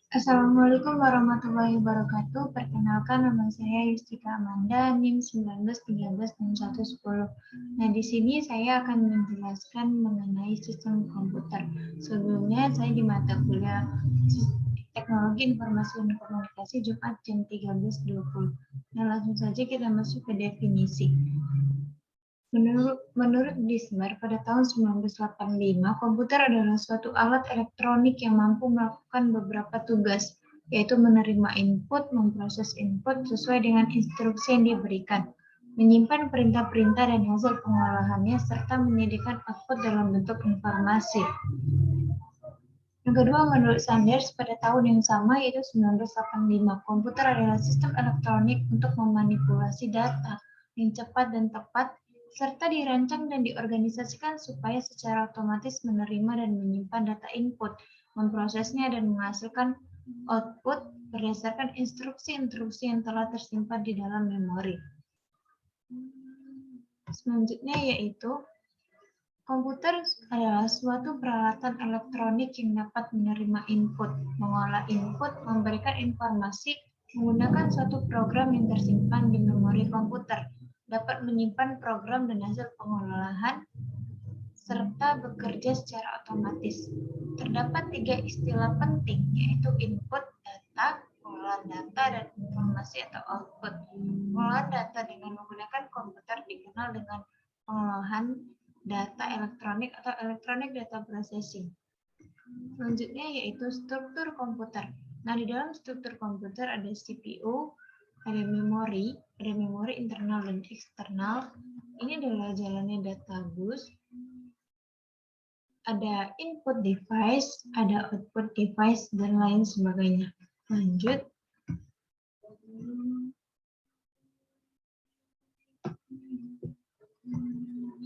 Assalamualaikum warahmatullahi wabarakatuh. Perkenalkan, nama saya Yustika Amanda, NIM 19136110. Nah, di sini saya akan menjelaskan mengenai sistem komputer. Sebelumnya, saya di mata kuliah Teknologi Informasi dan Komunikasi Jumat jam 13.20. Nah, langsung saja kita masuk ke definisi. Menurut Dismer, pada tahun 1985, komputer adalah suatu alat elektronik yang mampu melakukan beberapa tugas, yaitu menerima input, memproses input sesuai dengan instruksi yang diberikan, menyimpan perintah-perintah dan hasil pengolahannya, serta menyediakan output dalam bentuk informasi. Yang kedua, menurut Sanders, pada tahun yang sama, yaitu 1985, komputer adalah sistem elektronik untuk memanipulasi data yang cepat dan tepat, serta dirancang dan diorganisasikan supaya secara otomatis menerima dan menyimpan data input, memprosesnya dan menghasilkan output berdasarkan instruksi-instruksi yang telah tersimpan di dalam memori. Selanjutnya yaitu komputer adalah suatu peralatan elektronik yang dapat menerima input, mengolah input, memberikan informasi, menggunakan suatu program yang tersimpan di memori komputer, dapat menyimpan program dan hasil pengolahan, serta bekerja secara otomatis. Terdapat 3 istilah penting, yaitu input, data, pengolahan data, dan informasi atau output. Pengolahan data dengan menggunakan komputer dikenal dengan pengolahan data elektronik atau electronic data processing. Selanjutnya yaitu struktur komputer. Nah, di dalam struktur komputer ada CPU, ada memori internal dan eksternal. Ini adalah jalannya data bus. Ada input device, ada output device, dan lain sebagainya. Lanjut.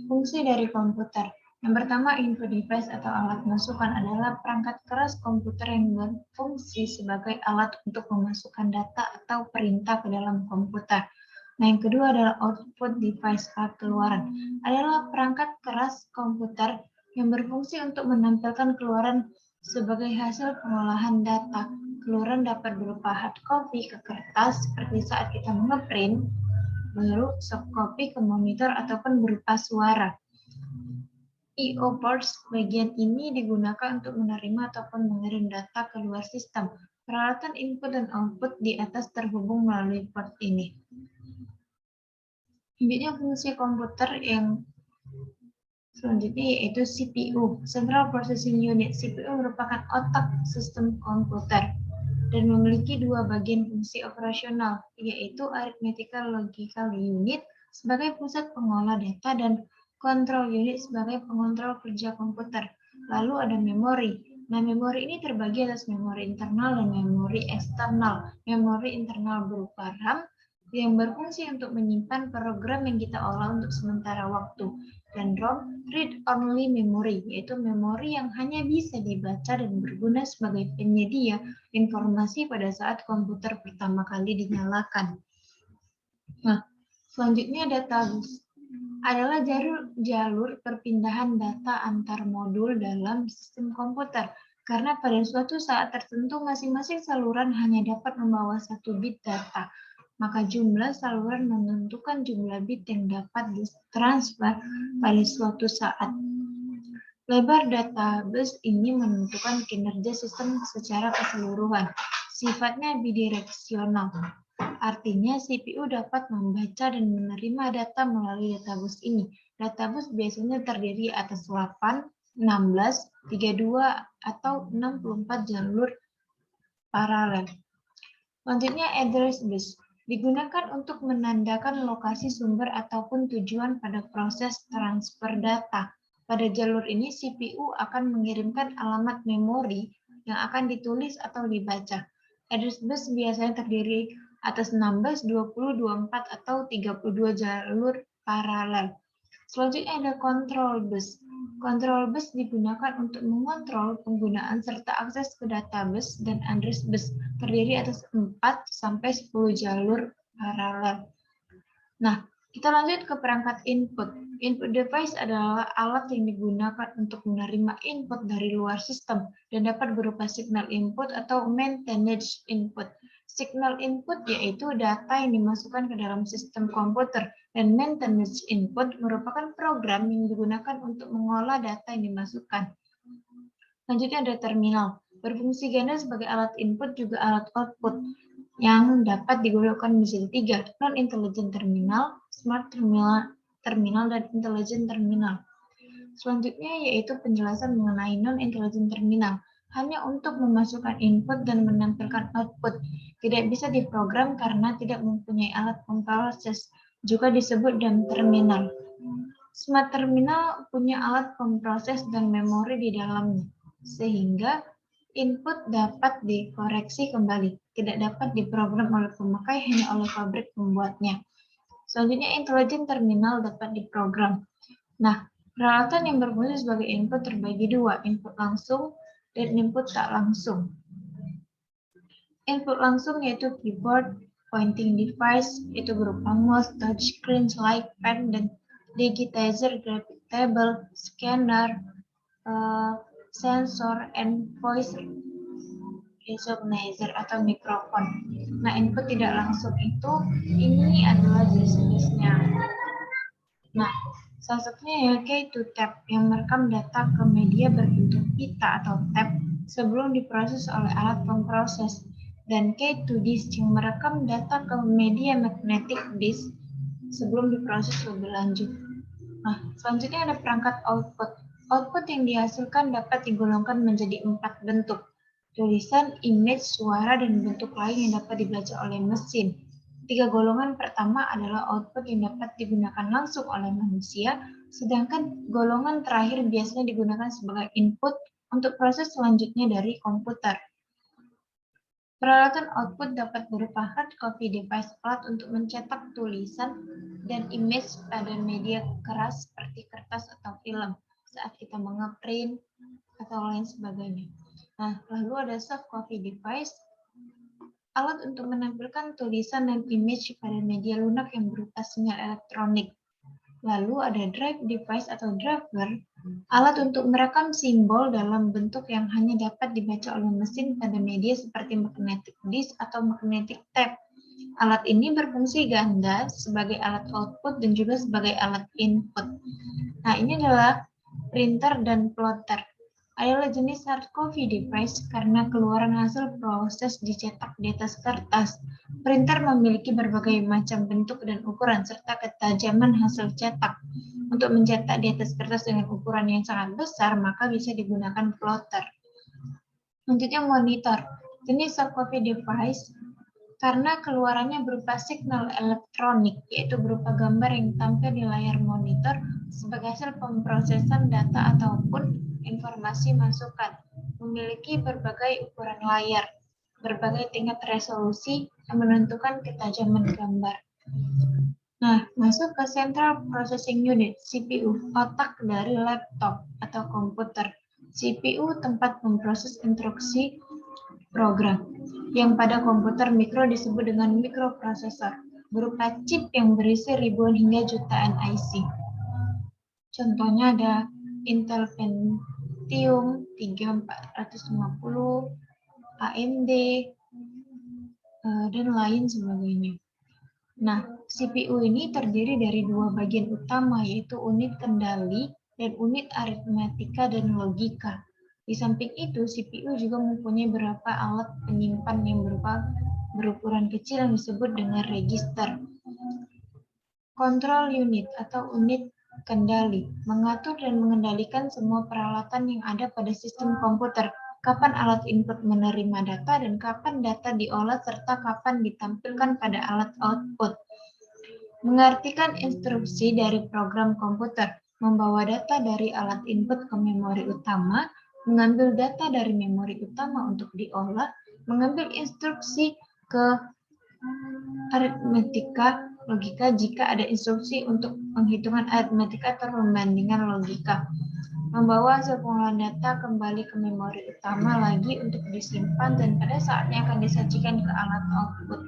Fungsi dari komputer. Yang pertama, input device atau alat masukan adalah perangkat keras komputer yang berfungsi sebagai alat untuk memasukkan data atau perintah ke dalam komputer. Nah, yang kedua adalah output device atau keluaran. Adalah perangkat keras komputer yang berfungsi untuk menampilkan keluaran sebagai hasil pengolahan data. Keluaran dapat berupa hard copy ke kertas, seperti saat kita ngeprint, baru soft copy ke monitor ataupun berupa suara. I/O ports bagian ini digunakan untuk menerima ataupun mengirim data ke luar sistem. Peralatan input dan output di atas terhubung melalui port ini. Selanjutnya fungsi komputer yang selanjutnya yaitu CPU, Central Processing Unit. CPU merupakan otak sistem komputer dan memiliki 2 bagian fungsi operasional, yaitu Arithmetical Logical Unit sebagai pusat pengolah data dan Control Unit sebagai pengontrol kerja komputer. Lalu ada memori. Nah, memori ini terbagi atas memori internal dan memori eksternal. Memori internal berupa RAM yang berfungsi untuk menyimpan program yang kita olah untuk sementara waktu. Dan ROM, read-only memory, yaitu memori yang hanya bisa dibaca dan berguna sebagai penyedia informasi pada saat komputer pertama kali dinyalakan. Nah, selanjutnya database adalah jalur perpindahan data antar modul dalam sistem komputer. Karena pada suatu saat tertentu masing-masing saluran hanya dapat membawa 1 bit data. Maka jumlah saluran menentukan jumlah bit yang dapat ditransfer pada suatu saat. Lebar database ini menentukan kinerja sistem secara keseluruhan. Sifatnya bidireksional. Artinya CPU dapat membaca dan menerima data melalui database ini. Database biasanya terdiri atas 8, 16, 32, atau 64 jalur paralel. Selanjutnya address bus. Digunakan untuk menandakan lokasi sumber ataupun tujuan pada proses transfer data. Pada jalur ini CPU akan mengirimkan alamat memori yang akan ditulis atau dibaca. Address bus biasanya terdiri atas 16, 20, 24, atau 32 jalur paralel. Selanjutnya ada control bus. Control bus digunakan untuk mengontrol penggunaan serta akses ke database dan address bus terdiri atas 4 sampai 10 jalur paralel. Nah, kita lanjut ke perangkat input. Input device adalah alat yang digunakan untuk menerima input dari luar sistem dan dapat berupa signal input atau managed input. Signal input yaitu data yang dimasukkan ke dalam sistem komputer dan managed input merupakan program yang digunakan untuk mengolah data yang dimasukkan. Selanjutnya ada terminal. Berfungsi ganda sebagai alat input juga alat output yang dapat digolongkan menjadi tiga, non-intelligent terminal, smart terminal, dan intelligent terminal. Selanjutnya yaitu penjelasan mengenai non-intelligent terminal. Hanya untuk memasukkan input dan menampilkan output. Tidak bisa diprogram karena tidak mempunyai alat pemproses. Juga disebut dan terminal. Smart terminal punya alat pemproses dan memori di dalamnya, sehingga input dapat dikoreksi kembali, tidak dapat diprogram oleh pemakai, hanya oleh pabrik pembuatnya. Selanjutnya, intelligent terminal dapat diprogram. Nah, peralatan yang berfungsi sebagai input terbagi dua, input langsung dan input tak langsung. Input langsung yaitu keyboard, pointing device, itu berupa mouse, touchscreen, slide pen, dan digitizer, graphic table, scanner, sensor, and voice recognizer atau mikrofon. Nah, input tidak langsung itu, ini adalah jenis-jenisnya. Nah, salah satunya ya Key-to-Tape yang merekam data ke media berbentuk pita atau tape sebelum diproses oleh alat pemproses, dan Key-to-Disk yang merekam data ke media magnetic disk sebelum diproses lebih lanjut. Nah, selanjutnya ada perangkat output. Output yang dihasilkan dapat digolongkan menjadi 4 bentuk: tulisan, image, suara, dan bentuk lain yang dapat dibaca oleh mesin. 3 golongan pertama adalah output yang dapat digunakan langsung oleh manusia, sedangkan golongan terakhir biasanya digunakan sebagai input untuk proses selanjutnya dari komputer. Peralatan output dapat berupa hard copy device, alat untuk mencetak tulisan dan image pada media keras seperti kertas atau film saat kita mengeprint atau lain sebagainya. Nah, lalu ada soft copy device, alat untuk menampilkan tulisan dan image pada media lunak yang berupa sinyal elektronik. Lalu ada drive device atau driver, alat untuk merekam simbol dalam bentuk yang hanya dapat dibaca oleh mesin pada media seperti magnetic disk atau magnetic tape. Alat ini berfungsi ganda sebagai alat output dan juga sebagai alat input. Nah, ini adalah printer dan plotter. Adalah jenis hard copy device karena keluaran hasil proses dicetak di atas kertas. Printer memiliki berbagai macam bentuk dan ukuran serta ketajaman hasil cetak. Untuk mencetak di atas kertas dengan ukuran yang sangat besar, maka bisa digunakan plotter. Selanjutnya monitor. Jenis soft copy device karena keluarannya berupa signal elektronik, yaitu berupa gambar yang tampil di layar monitor sebagai hasil pemrosesan data ataupun informasi masukan. Memiliki berbagai ukuran layar, berbagai tingkat resolusi yang menentukan ketajaman gambar. Nah, masuk ke Central Processing Unit, CPU, otak dari laptop atau komputer. CPU tempat memproses instruksi program, yang pada komputer mikro disebut dengan mikroprosesor, berupa chip yang berisi ribuan hingga jutaan IC. Contohnya ada Intel Pentium 3450, AMD, dan lain sebagainya. Nah, CPU ini terdiri dari dua bagian utama, yaitu unit kendali dan unit aritmatika dan logika. Di samping itu, CPU juga mempunyai beberapa alat penyimpan yang berukuran kecil yang disebut dengan register. Control unit atau unit kendali mengatur dan mengendalikan semua peralatan yang ada pada sistem komputer. Kapan alat input menerima data dan kapan data diolah serta kapan ditampilkan pada alat output. Mengartikan instruksi dari program komputer, membawa data dari alat input ke memori utama, mengambil data dari memori utama untuk diolah, mengambil instruksi ke aritmatika logika jika ada instruksi untuk penghitungan aritmatika atau pembandingan logika. Membawa hasil pengolahan data kembali ke memori utama lagi untuk disimpan dan pada saatnya akan disajikan ke alat output.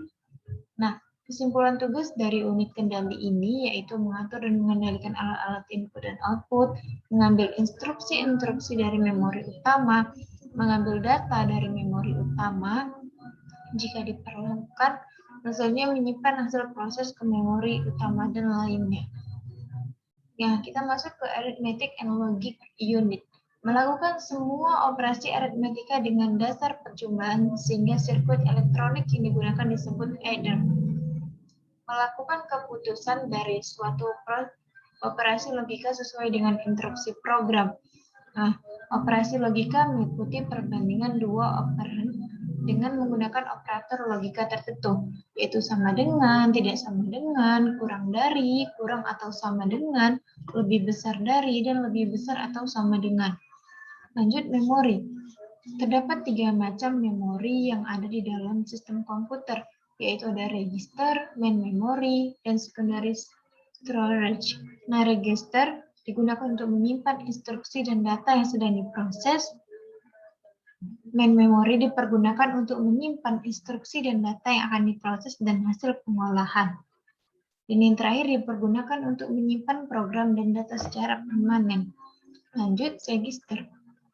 Nah, di Kesimpulan tugas dari unit kendali ini yaitu mengatur dan mengendalikan alat-alat input dan output, mengambil instruksi-instruksi dari memori utama, mengambil data dari memori utama, jika diperlukan, misalnya menyimpan hasil proses ke memori utama dan lainnya. Ya, kita masuk ke arithmetic and logic unit. Melakukan semua operasi aritmetika dengan dasar percobaan sehingga sirkuit elektronik yang digunakan disebut adder. Melakukan keputusan dari suatu operasi logika sesuai dengan instruksi program. Nah, operasi logika mengikuti perbandingan dua operan dengan menggunakan operator logika tertentu, yaitu sama dengan, tidak sama dengan, kurang dari, kurang atau sama dengan, lebih besar dari, dan lebih besar atau sama dengan. Lanjut, memori. Terdapat 3 macam memori yang ada di dalam sistem komputer, yaitu ada register, main memory, dan secondary storage. Nah, register digunakan untuk menyimpan instruksi dan data yang sedang diproses. Main memory dipergunakan untuk menyimpan instruksi dan data yang akan diproses dan hasil pengolahan. Dan yang terakhir dipergunakan untuk menyimpan program dan data secara permanen. Lanjut, register.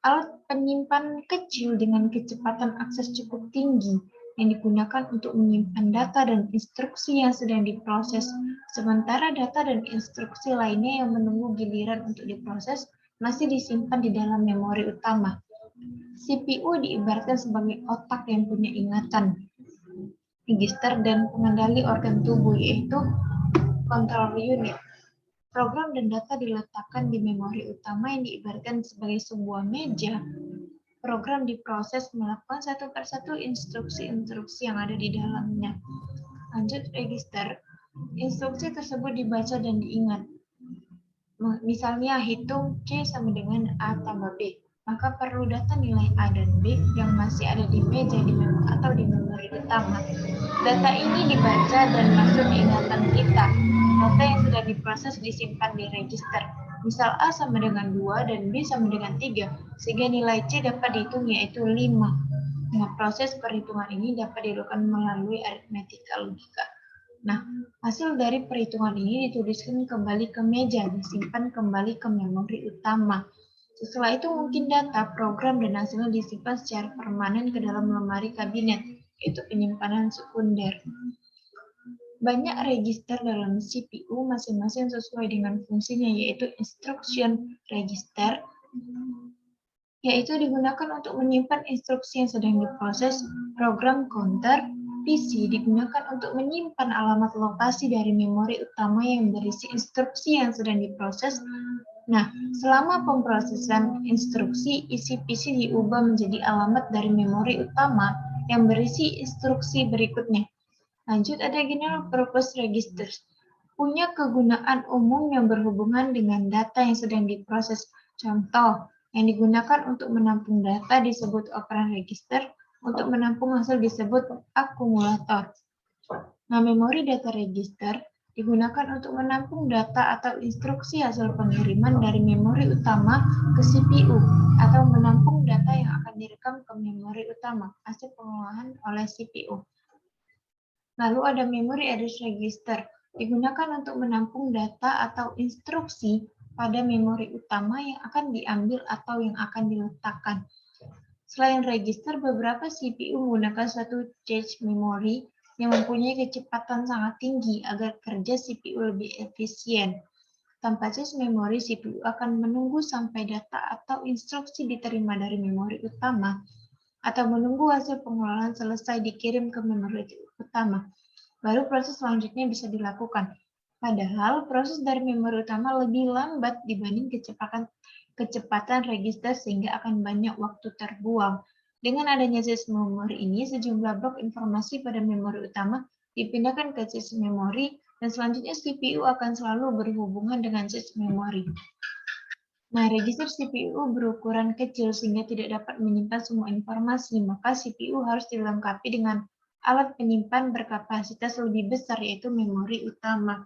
Alat penyimpan kecil dengan kecepatan akses cukup tinggi yang digunakan untuk menyimpan data dan instruksi yang sedang diproses, sementara data dan instruksi lainnya yang menunggu giliran untuk diproses masih disimpan di dalam memori utama. CPU diibaratkan sebagai otak yang punya ingatan, register, dan pengendali organ tubuh, yaitu control unit. Program dan data diletakkan di memori utama yang diibaratkan sebagai sebuah meja. Program diproses melakukan satu persatu instruksi-instruksi yang ada di dalamnya. Lanjut, register. Instruksi tersebut dibaca dan diingat. Misalnya, hitung C sama dengan A tambah B. Maka perlu data nilai A dan B yang masih ada di meja atau di memori utama. Data ini dibaca dan masuk ke ingatan kita. Data yang sudah diproses disimpan di register. Misal A sama dengan 2 dan B sama dengan 3, sehingga nilai C dapat dihitung yaitu 5. Nah, proses perhitungan ini dapat dilakukan melalui aritmetika logika. Nah, hasil dari perhitungan ini dituliskan kembali ke meja, disimpan kembali ke memori utama. Setelah itu mungkin data, program, dan hasilnya disimpan secara permanen ke dalam lemari kabinet, yaitu penyimpanan sekunder. Banyak register dalam CPU masing-masing sesuai dengan fungsinya, yaitu instruction register, yaitu digunakan untuk menyimpan instruksi yang sedang diproses. Program counter PC digunakan untuk menyimpan alamat lokasi dari memori utama yang berisi instruksi yang sedang diproses. Nah, selama pemrosesan instruksi, isi PC diubah menjadi alamat dari memori utama yang berisi instruksi berikutnya. Lanjut, ada general purpose registers. Punya kegunaan umum yang berhubungan dengan data yang sedang diproses. Contoh, yang digunakan untuk menampung data disebut operan register, untuk menampung hasil disebut akumulator. Nah, memori data register digunakan untuk menampung data atau instruksi hasil pengiriman dari memori utama ke CPU, atau menampung data yang akan direkam ke memori utama, hasil pengolahan oleh CPU. Lalu ada memory address register, digunakan untuk menampung data atau instruksi pada memori utama yang akan diambil atau yang akan diletakkan. Selain register, beberapa CPU menggunakan suatu cache memory yang mempunyai kecepatan sangat tinggi agar kerja CPU lebih efisien. Tanpa cache memory, CPU akan menunggu sampai data atau instruksi diterima dari memori utama, atau menunggu hasil pengolahan selesai dikirim ke memori utama. Baru proses selanjutnya bisa dilakukan. Padahal proses dari memori utama lebih lambat dibanding kecepatan register, sehingga akan banyak waktu terbuang. Dengan adanya cache memory ini, sejumlah blok informasi pada memori utama dipindahkan ke cache memory, dan selanjutnya CPU akan selalu berhubungan dengan cache memory. Nah, register CPU berukuran kecil sehingga tidak dapat menyimpan semua informasi, maka CPU harus dilengkapi dengan alat penyimpan berkapasitas lebih besar, yaitu memori utama.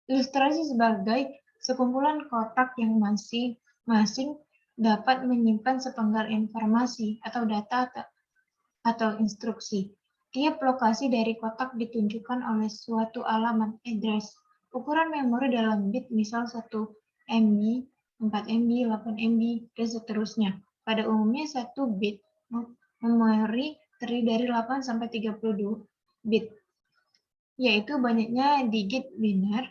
Ilustrasi sebagai sekumpulan kotak yang masing-masing dapat menyimpan sepenggal informasi atau data atau instruksi. Tiap lokasi dari kotak ditunjukkan oleh suatu alamat address. Ukuran memori dalam bit misal 1 MB, 4 MB, 8 MB, dan seterusnya. Pada umumnya 1 bit memori terdiri dari 8 sampai 32 bit, yaitu banyaknya digit biner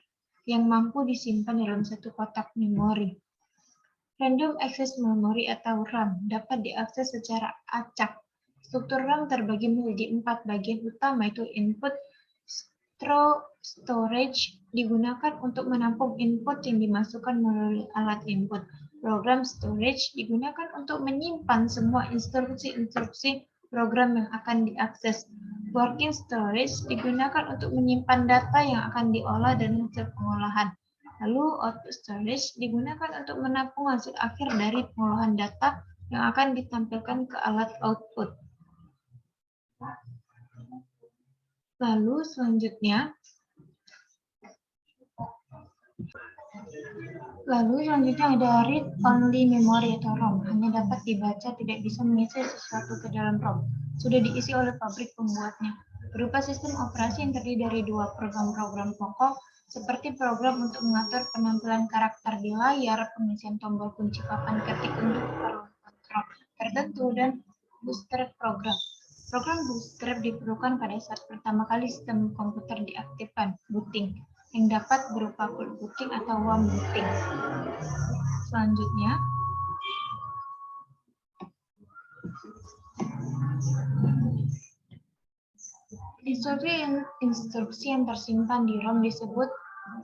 yang mampu disimpan dalam satu kotak memori. Random Access Memory atau RAM dapat diakses secara acak. Struktur RAM terbagi menjadi 4 bagian utama, yaitu input, storage digunakan untuk menampung input yang dimasukkan melalui alat input. Program storage digunakan untuk menyimpan semua instruksi-instruksi program yang akan diakses. Working storage digunakan untuk menyimpan data yang akan diolah dan hasil pengolahan. Lalu output storage digunakan untuk menampung hasil akhir dari pengolahan data yang akan ditampilkan ke alat output. Lalu selanjutnya ada read-only memory atau ROM. Hanya dapat dibaca, tidak bisa mengisi sesuatu ke dalam ROM. Sudah diisi oleh pabrik pembuatnya. Berupa sistem operasi yang terdiri dari dua program-program pokok, seperti program untuk mengatur penampilan karakter di layar, pengisian tombol kunci papan ketik untuk keperluan kontrol tertentu, dan bootstrap program. Program bootstrap diperlukan pada saat pertama kali sistem komputer diaktifkan, booting, yang dapat berupa cold booting atau warm booting. Selanjutnya, instruksi yang tersimpan di ROM disebut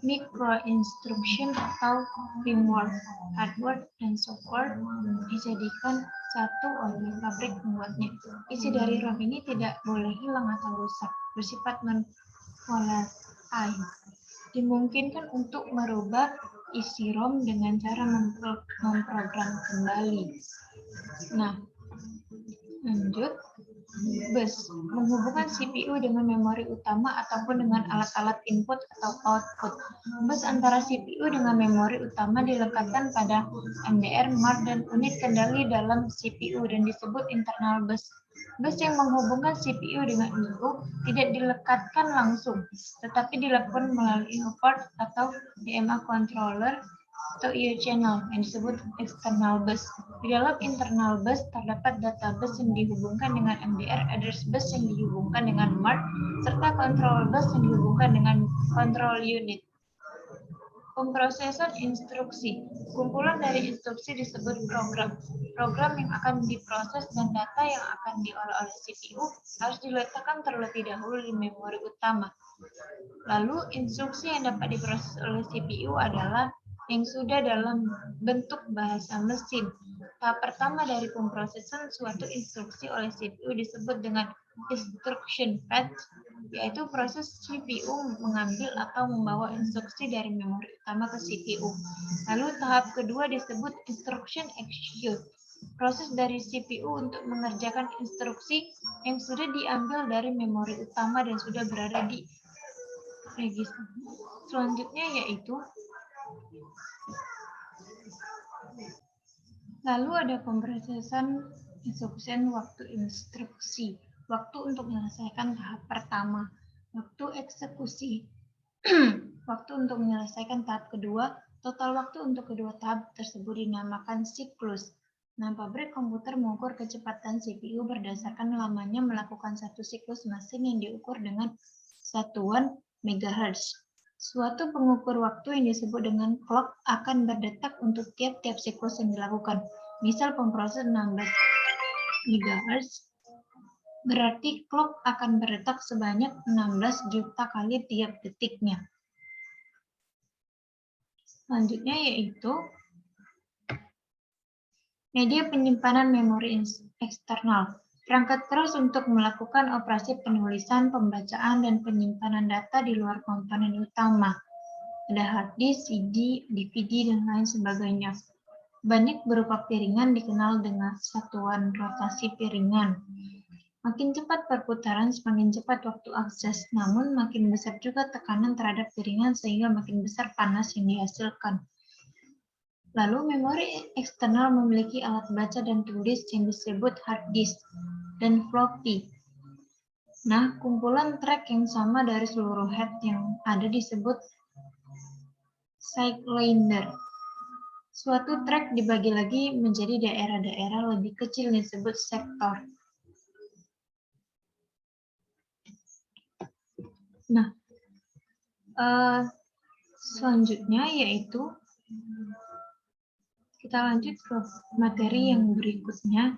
microinstruction atau firmware. Hardware dan software dijadikan satu oleh pabrik pembuatnya. Isi dari ROM ini tidak boleh hilang atau rusak, bersifat volatile. Dimungkinkan untuk merubah isi ROM dengan cara memprogram kembali. Nah, lanjut. Bus menghubungkan CPU dengan memori utama ataupun dengan alat-alat input atau output. Bus antara CPU dengan memori utama dilekatkan pada MDR, MAR, dan unit kendali dalam CPU dan disebut internal bus. Bus yang menghubungkan CPU dengan IO tidak dilekatkan langsung, tetapi dilakukan melalui port atau DMA controller atau IO channel yang disebut external bus. Di dalam internal bus terdapat data bus yang dihubungkan dengan MDR, address bus yang dihubungkan dengan MARC, serta control bus yang dihubungkan dengan control unit. Pemrosesan instruksi. Kumpulan dari instruksi disebut program. Program yang akan diproses dan data yang akan diolah oleh CPU harus diletakkan terlebih dahulu di memori utama. Lalu, instruksi yang dapat diproses oleh CPU adalah yang sudah dalam bentuk bahasa mesin. Tahap pertama dari pemrosesan suatu instruksi oleh CPU disebut dengan instruction fetch, yaitu proses CPU mengambil atau membawa instruksi dari memori utama ke CPU. Lalu tahap kedua disebut instruction execute, proses dari CPU untuk mengerjakan instruksi yang sudah diambil dari memori utama dan sudah berada di register. Selanjutnya yaitu lalu ada pemrosesan waktu instruksi, waktu untuk menyelesaikan tahap pertama, waktu eksekusi, waktu untuk menyelesaikan tahap kedua, total waktu untuk kedua tahap tersebut dinamakan siklus. Nah, pabrik komputer mengukur kecepatan CPU berdasarkan lamanya melakukan satu siklus mesin yang diukur dengan satuan MHz. Suatu pengukur waktu yang disebut dengan clock akan berdetak untuk tiap-tiap siklus yang dilakukan. Misal pemproses 16 MHz, berarti clock akan berdetak sebanyak 16 juta kali tiap detiknya. Selanjutnya yaitu media penyimpanan memori eksternal. Perangkat keras untuk melakukan operasi penulisan, pembacaan, dan penyimpanan data di luar komponen utama. Ada hard disk, CD, DVD, dan lain sebagainya. Banyak berupa piringan dikenal dengan satuan rotasi piringan. Makin cepat perputaran, semakin cepat waktu akses. Namun, makin besar juga tekanan terhadap piringan sehingga makin besar panas yang dihasilkan. Lalu, memori eksternal memiliki alat baca dan tulis yang disebut hard disk dan floppy. Nah, kumpulan track yang sama dari seluruh head yang ada disebut cylinder. Suatu track dibagi lagi menjadi daerah-daerah lebih kecil disebut sektor. Nah, selanjutnya yaitu kita lanjut ke materi yang berikutnya,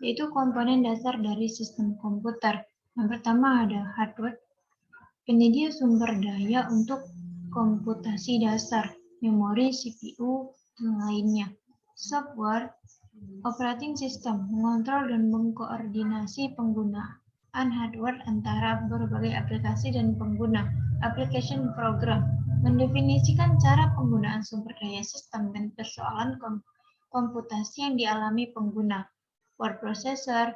yaitu komponen dasar dari sistem komputer. Yang pertama ada hardware, penyedia sumber daya untuk komputasi dasar, memori, CPU, dan lainnya. Software, operating system, mengontrol dan mengkoordinasi penggunaan hardware antara berbagai aplikasi dan pengguna. Application program, mendefinisikan cara penggunaan sumber daya sistem dan persoalan komputasi yang dialami pengguna. Word processor,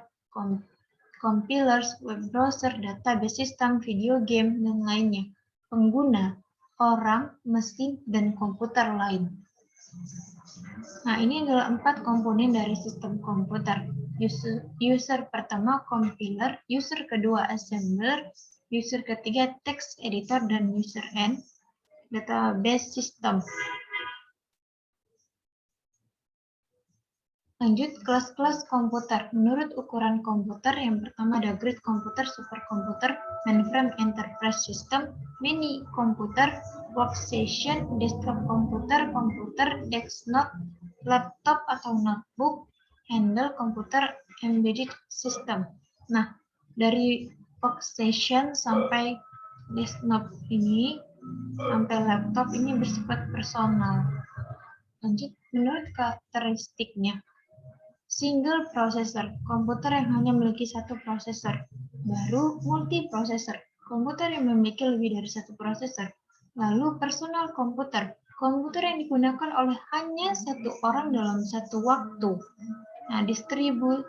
compilers, web browser, database system, video game, dan lainnya. Pengguna, orang, mesin, dan komputer lain. Nah, ini adalah 4 komponen dari sistem komputer. User pertama compiler, user kedua assembler, user ketiga text editor, dan user end database system. Lanjut, kelas-kelas komputer. Menurut ukuran komputer, yang pertama ada grid komputer, superkomputer, mainframe enterprise system, mini komputer, workstation, desktop komputer, komputer desktop, laptop atau notebook, handle komputer, embedded system. Nah, dari workstation sampai desktop ini, sampai laptop ini bersifat personal. Lanjut, menurut karakteristiknya. Single processor, komputer yang hanya memiliki satu prosesor. Baru multiprosesor, komputer yang memiliki lebih dari satu prosesor. Lalu personal komputer, komputer yang digunakan oleh hanya satu orang dalam satu waktu. Nah, distribusi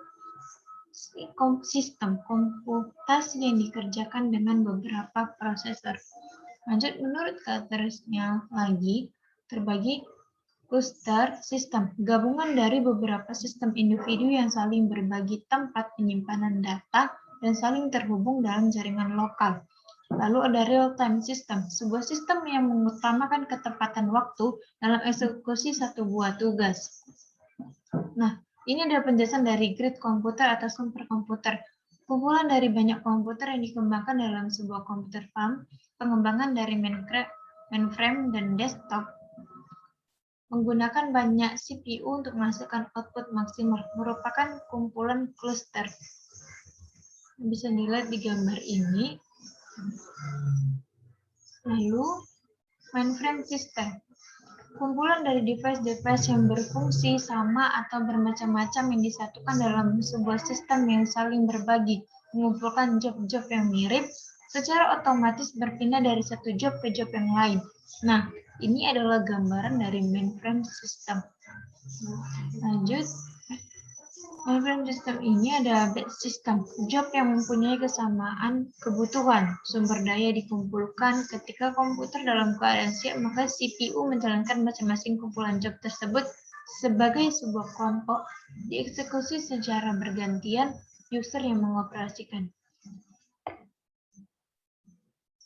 sistem komputasi yang dikerjakan dengan beberapa prosesor. Lanjut, menurut karakteristiknya lagi, terbagi cluster sistem, gabungan dari beberapa sistem individu yang saling berbagi tempat penyimpanan data dan saling terhubung dalam jaringan lokal. Lalu ada real-time system, sebuah sistem yang mengutamakan ketepatan waktu dalam eksekusi satu buah tugas. Nah, ini adalah penjelasan dari grid komputer atau superkomputer. Kumpulan dari banyak komputer yang dikembangkan dalam sebuah komputer farm, pengembangan dari mainframe dan desktop, menggunakan banyak CPU untuk menghasilkan output maksimal, merupakan kumpulan cluster. Bisa dilihat di gambar ini. Lalu, mainframe system. Kumpulan dari device-device yang berfungsi sama atau bermacam-macam yang disatukan dalam sebuah sistem yang saling berbagi, mengumpulkan job-job yang mirip, secara otomatis berpindah dari satu job ke job yang lain. Nah, ini adalah gambaran dari mainframe system. Lanjut, mainframe system ini ada batch system, job yang mempunyai kesamaan kebutuhan. Sumber daya dikumpulkan ketika komputer dalam keadaan siap, maka CPU menjalankan masing-masing kumpulan job tersebut sebagai sebuah kelompok, dieksekusi secara bergantian user yang mengoperasikan.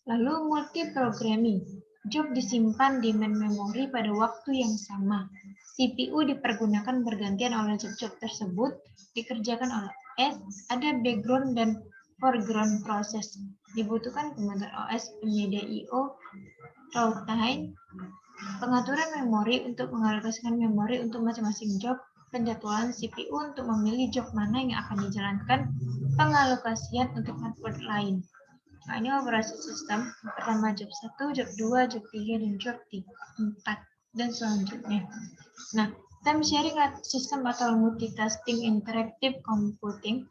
Lalu multiprogramming. Job disimpan di memori pada waktu yang sama. CPU dipergunakan bergantian oleh job-job tersebut, dikerjakan oleh OS, ada background dan foreground proses. Dibutuhkan komputer OS, penyedia I/O, runtime, pengaturan memori untuk mengalokasikan memori untuk masing-masing job, penjadwalan CPU untuk memilih job mana yang akan dijalankan, pengalokasian untuk hardware lain. Nah, ini operasi sistem. Pertama job 1, job 2, job 3, dan job 4, dan selanjutnya. Nah, time sharing system atau multitasking interactive computing,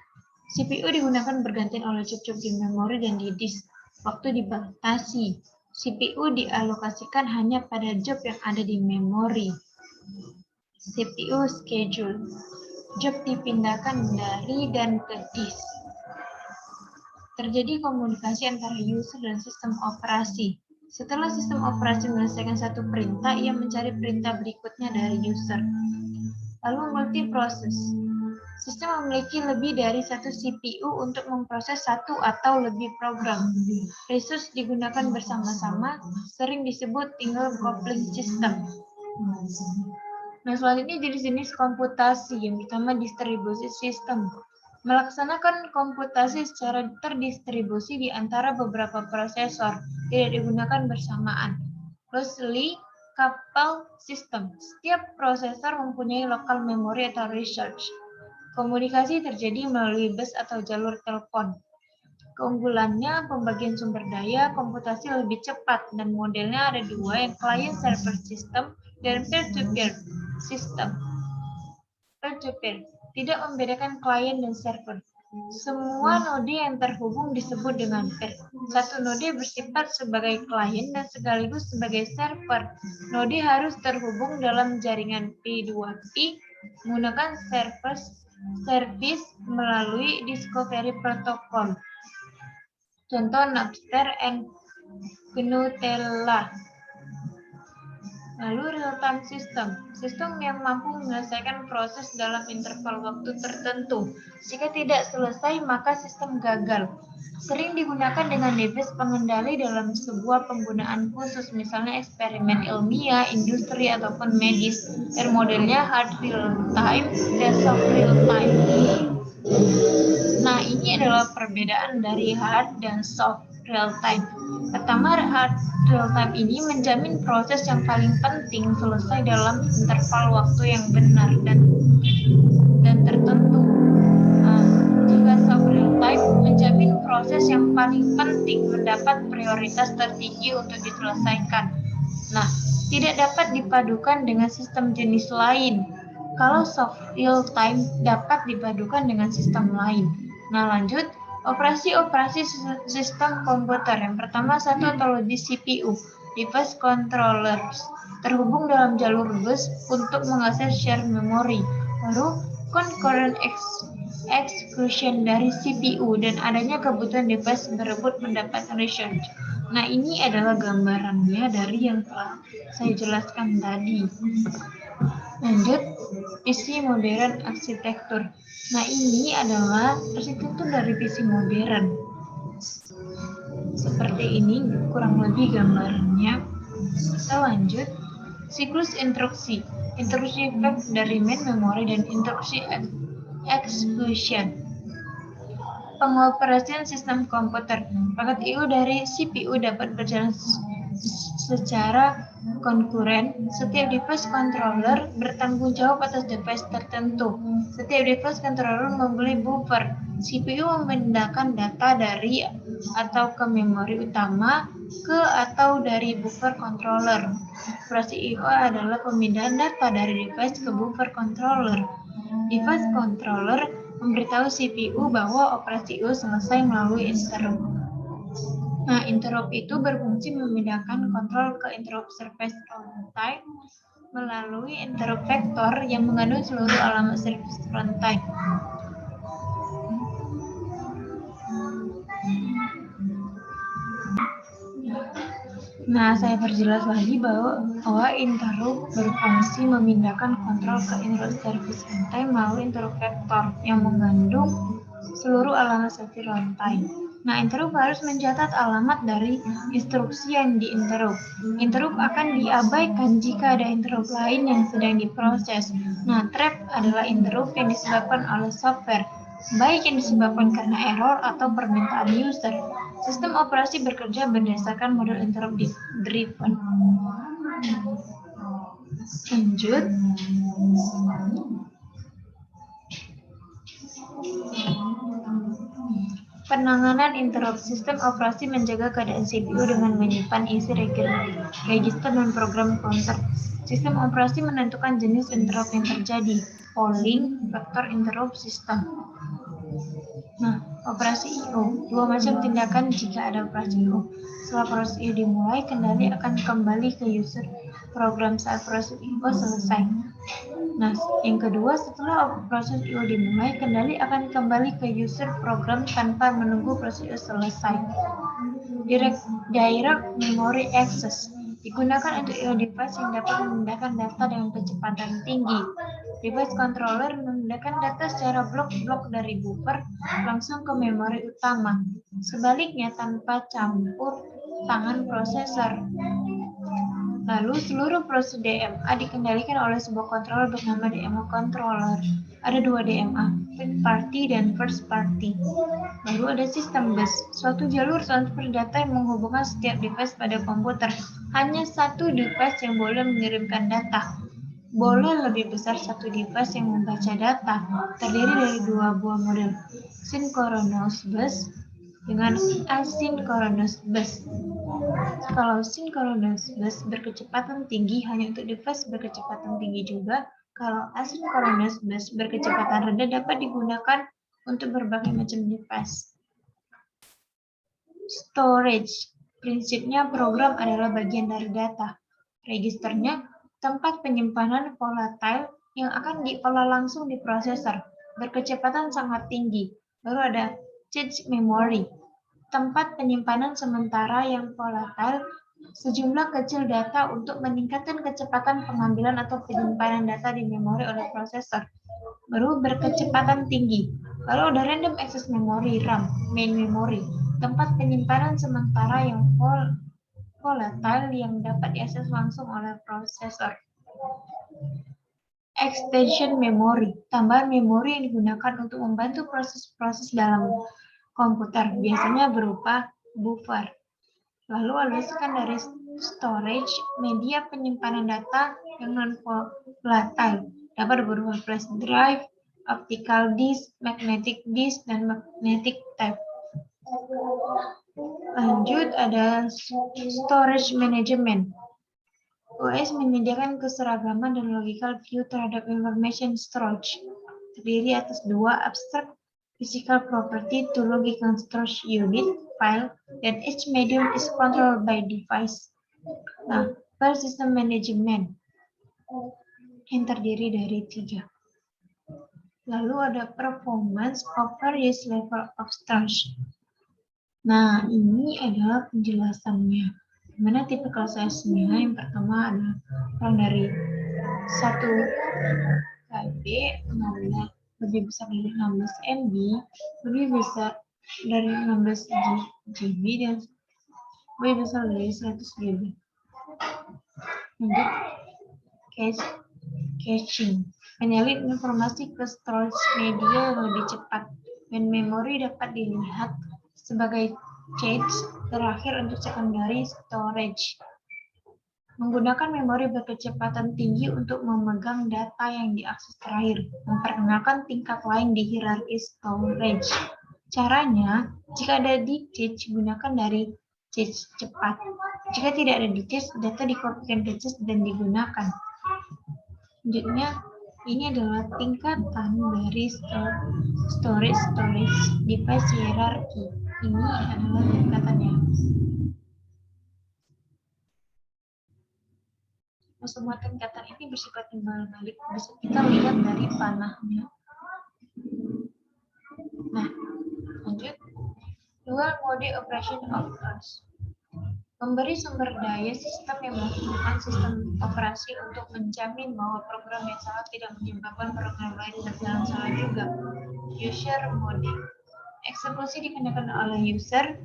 CPU digunakan bergantian oleh job-job di memori dan di disk. Waktu dibatasi. CPU dialokasikan hanya pada job yang ada di memori. CPU schedule. Job dipindahkan dari dan ke disk. Terjadi komunikasi antara user dan sistem operasi. Setelah sistem operasi menyelesaikan satu perintah, ia mencari perintah berikutnya dari user. Lalu multiproses. Sistem memiliki lebih dari satu CPU untuk memproses satu atau lebih program. Resource digunakan bersama-sama, sering disebut single coupling system. Nah, selanjutnya jenis-jenis komputasi. Yang pertama, distribusi sistem. Melaksanakan komputasi secara terdistribusi di antara beberapa prosesor, tidak digunakan bersamaan. Closely coupled system. Setiap prosesor mempunyai local memory atau research. Komunikasi terjadi melalui bus atau jalur telepon. Keunggulannya, pembagian sumber daya komputasi lebih cepat, dan modelnya ada dua, yang client-server system dan peer-to-peer system. Peer-to-peer tidak membedakan klien dan server. Semua node yang terhubung disebut dengan peer. Satu node bersifat sebagai klien dan sekaligus sebagai server. Node harus terhubung dalam jaringan P2P menggunakan service melalui Discovery Protocol. Contoh Napster and GNU Tela. Lalu real-time system. Sistem yang mampu menyelesaikan proses dalam interval waktu tertentu. Jika tidak selesai, maka sistem gagal. Sering digunakan dengan device pengendali dalam sebuah penggunaan khusus, misalnya eksperimen ilmiah, industri, ataupun medis. Dan modelnya hard real-time dan soft real-time. Nah, ini adalah perbedaan dari hard dan soft real-time. Pertama, hard real-time ini menjamin proses yang paling penting selesai dalam interval waktu yang benar dan tertentu. Jika soft real-time menjamin proses yang paling penting mendapat prioritas tertinggi untuk diselesaikan. Nah, tidak dapat dipadukan dengan sistem jenis lain. Kalau soft real-time dapat dipadukan dengan sistem lain. Nah, lanjut. Operasi-operasi sistem komputer. Yang pertama, satu atau lebih CPU, device controllers, terhubung dalam jalur bus untuk mengakses share memory. Lalu, concurrent execution dari CPU dan adanya kebutuhan device berebut mendapatkan research. Nah, ini adalah gambarannya dari yang telah saya jelaskan tadi. Lanjut, PC modern arsitektur. Nah, ini adalah arsitektur dari PC modern. Seperti ini kurang lebih gambarnya. Kita lanjut. Siklus instruksi. Instruksi fetch dari main memory dan instruksi execution. Pengoperasian sistem komputer. Paket I/O dari CPU dapat berjalan secara konkuren. Setiap device controller bertanggung jawab atas device tertentu. Setiap device controller membeli buffer. CPU memindahkan data dari atau ke memori utama ke atau dari buffer controller. Operasi I/O adalah pemindahan data dari device ke buffer controller. Device controller memberitahu CPU bahwa operasi I/O selesai melalui interrupt. Nah, interrupt itu berfungsi memindahkan kontrol ke interrupt service runtime melalui interrupt vector yang mengandung seluruh alamat service runtime. Nah, saya perjelas lagi bahwa interrupt berfungsi memindahkan kontrol ke interrupt service runtime melalui interrupt vector yang mengandung seluruh alamat service runtime. Nah, interrupt harus mencatat alamat dari instruksi yang diinterrupt. Interrupt akan diabaikan jika ada interrupt lain yang sedang diproses. Nah, trap adalah interrupt yang disebabkan oleh software, baik yang disebabkan karena error atau permintaan user. Sistem operasi bekerja berdasarkan model interrupt driven. Lanjut. Penanganan interrupt. Sistem operasi menjaga keadaan CPU dengan menyimpan isi register dan program counter. Sistem operasi menentukan jenis interrupt yang terjadi. Polling, vector interrupt system. Nah, operasi I/O. Dua macam tindakan jika ada operasi I/O. Setelah proses I/O dimulai, kendali akan kembali ke user program saat proses I/O selesai. Nah, yang kedua, setelah proses I/O dimulai, kendali akan kembali ke user program tanpa menunggu proses I/O selesai. Direct memory access digunakan untuk I/O device yang dapat memindahkan data dengan kecepatan tinggi. Device controller memindahkan data secara blok-blok dari buffer langsung ke memori utama. Sebaliknya tanpa campur tangan prosesor. Lalu seluruh proses DMA dikendalikan oleh sebuah controller bernama DMA controller. Ada dua DMA, third party dan first party. Lalu ada sistem bus, suatu jalur transfer data yang menghubungkan setiap device pada komputer. Hanya satu device yang boleh mengirimkan data. Boleh lebih besar satu device yang membaca data. Terdiri dari dua buah model, synchronous bus dengan asynchronous bus. Kalau synchronous bus berkecepatan tinggi hanya untuk device berkecepatan tinggi juga. Kalau asynchronous bus berkecepatan rendah dapat digunakan untuk berbagai macam device. Storage. Prinsipnya program adalah bagian dari data. Registernya tempat penyimpanan volatile yang akan diolah langsung di prosesor. Berkecepatan sangat tinggi. Baru ada cache memory. Tempat penyimpanan sementara yang volatile, sejumlah kecil data untuk meningkatkan kecepatan pengambilan atau penyimpanan data di memori oleh prosesor. Baru berkecepatan tinggi. Lalu ada random access memory RAM, main memory, tempat penyimpanan sementara yang volatile yang dapat diakses langsung oleh prosesor. Extension memory, tambahan memori yang digunakan untuk membantu proses-proses dalam komputer, biasanya berupa buffer. Lalu ada secondary storage, media penyimpanan data yang non-volatile, dapat berupa flash drive, optical disk, magnetic disk, dan magnetic tape. Lanjut ada storage management. OS menyediakan keseragaman dan logical view terhadap information storage, terdiri atas dua abstract physical property to logical storage unit, file, dan each medium is controlled by device. Nah, file system management yang terdiri dari 3. Lalu ada performance over use level of storage. Nah, ini adalah penjelasannya. Dimana tipe size-nya yang pertama adalah kurang dari 1 KB, lebih besar dari 16 MB, lebih besar dari 16 GB, dan lebih besar dari 100 GB. Lanjut, caching. Menyalin informasi ke storage media yang lebih cepat, dan memori dapat dilihat sebagai cache terakhir untuk secondary storage. Menggunakan memori berkecepatan tinggi untuk memegang data yang diakses terakhir. Memperkenalkan tingkat lain di hierarki storage. Caranya, jika ada di cache, gunakan dari cache cepat. Jika tidak ada di cache, data dikopikan ke cache dan digunakan. Selanjutnya, ini adalah tingkatan dari storage device hierarki. Ini adalah tingkatannya. Semua tingkatan ini bersifat timbal balik, bisa kita lihat dari panahnya. Nah, lanjut. Dual mode operation of trust. Memberi sumber daya sistem yang membutuhkan sistem operasi untuk menjamin bahwa program yang salah tidak menyebabkan program lain berjalan salah juga. User mode. Eksekusi dikenakan oleh user.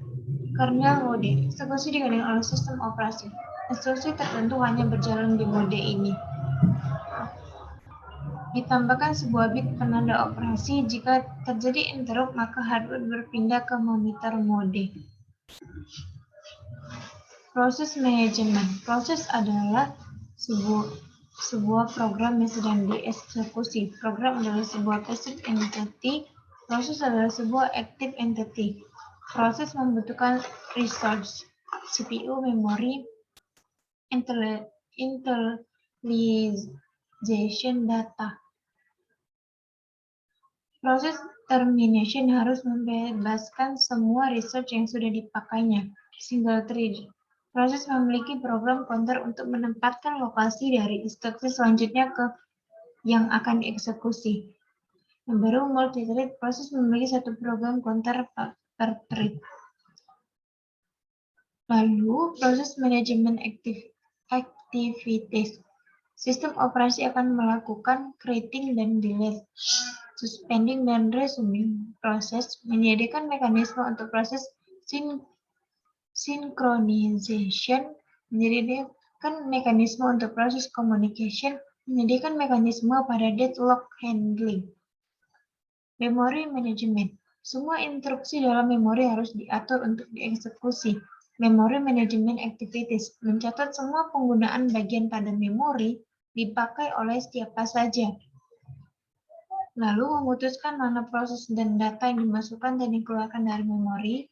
Kernel mode. Eksekusi dikenakan oleh sistem operasi. Instruksi tertentu hanya berjalan di mode ini. Ditambahkan sebuah bit penanda operasi. Jika terjadi interrupt, maka hardware berpindah ke monitor mode. Proses manajemen. Proses adalah sebuah program yang sedang dieksekusi. Program adalah sebuah passive entity. Proses adalah sebuah active entity. Proses membutuhkan resource, CPU, memori, initialization data. Proses termination harus membebaskan semua resource yang sudah dipakainya. Single thread. Proses memiliki program counter untuk menempatkan lokasi dari instruksi selanjutnya ke yang akan dieksekusi. Yang baru multi-thread, proses memiliki satu program counter per thread. Lalu proses manajemen activities. Sistem operasi akan melakukan creating dan delete, suspending dan resuming proses, menyediakan mekanisme untuk proses synchronization, menyediakan mekanisme untuk proses communication, menyediakan mekanisme pada deadlock handling. Memory management. Semua instruksi dalam memori harus diatur untuk dieksekusi. Memory management activities mencatat semua penggunaan bagian pada memori dipakai oleh siapa saja. Lalu memutuskan mana proses dan data yang dimasukkan dan dikeluarkan dari memori,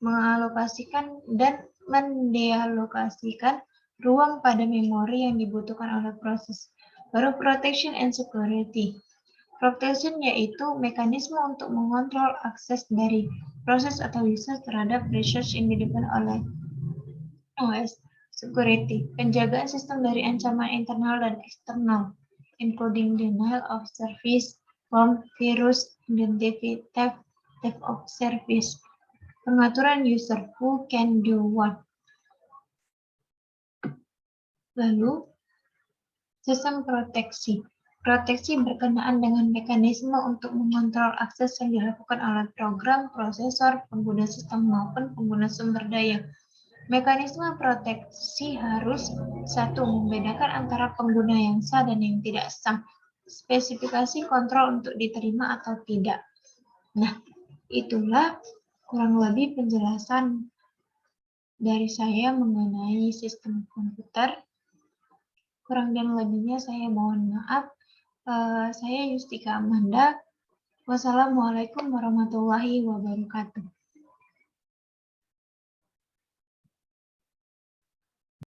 mengalokasikan dan mendealokasikan ruang pada memori yang dibutuhkan oleh proses. Baru protection and security. Protection yaitu mekanisme untuk mengontrol akses dari proses atau user terhadap research yang dilakukan oleh OS. Security, penjagaan sistem dari ancaman internal dan eksternal, including denial of service, worm, virus, identity theft of service. Pengaturan user, who can do what. Lalu, sistem proteksi. Proteksi berkenaan dengan mekanisme untuk mengontrol akses yang dilakukan oleh program, prosesor, pengguna sistem maupun pengguna sumber daya. Mekanisme proteksi harus satu, membedakan antara pengguna yang sah dan yang tidak sah. Spesifikasi kontrol untuk diterima atau tidak. Nah, itulah kurang lebih penjelasan dari saya mengenai sistem komputer. Kurang dan lebihnya saya mohon maaf. Saya Yustika Amanda. Wassalamualaikum warahmatullahi wabarakatuh.